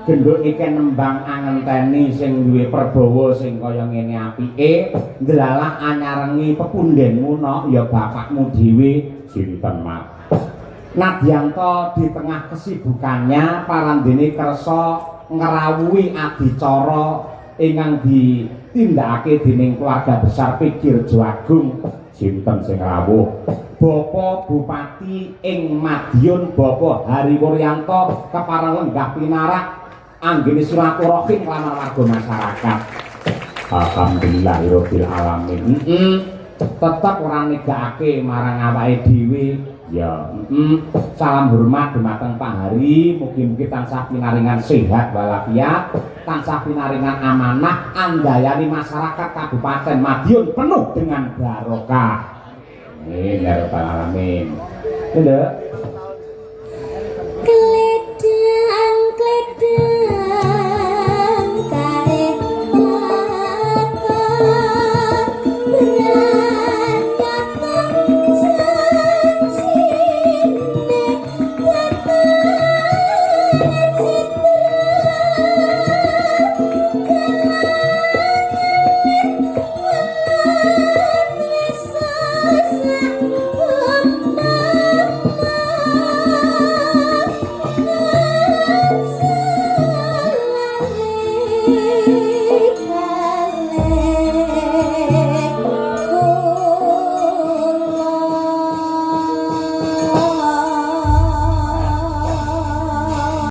Genduk iki nembang angenteni sing duwe prabawa sing kaya ngene apike, ndelalah anyarengi pepundhenmu no ya bapakmu dhewe sinten Mat. Nadyanto di tengah kesibukannya parandene kersa ngrawuhi adicara ingkang ditindakake dening keluarga besar Pikir Jagung sinten sing rawuh Bapak Bupati ing Madiun Bapak Hariwuryanto kepareng lenggah pinarak anggene silaturahim lan warga masyarakat. Alhamdulillahirabbil alamin. Tetep ora negakake marang awake dhewe ya. Salam hormat dumateng Pak Hari, mugi-mugi tansah pinaringan sehat walafiat, tansah pinaringan amanah andayani masyarakat Kabupaten Madiun penuh dengan barokah. Amin ya rabbal alamin. Lho,